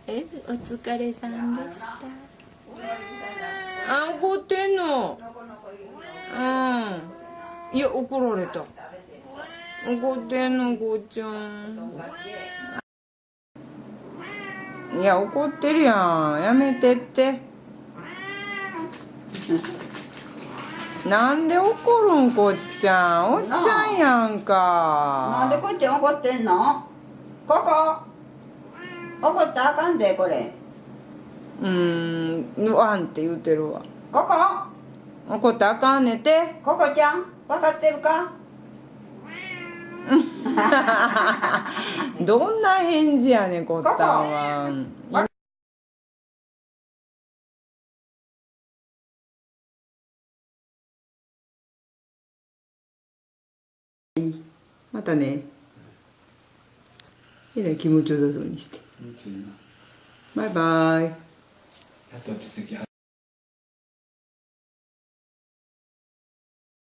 お疲れさんでした。あ、怒ってんの。うん。いや、怒られた。怒ってんの、こうちゃん。いや、怒ってるやん。やめてって。なんで怒るん、こっちゃん。おっちゃんやんか。なんでこっちゃん怒ってんの？ここ怒ったらあかんで、これ。ワンって言うてるわ。ここ怒ったらあかんねて。ここちゃん分かってるか？どんな返事やねん、こったんは。またね。えらい気持ちよさそうにして。バイバイ。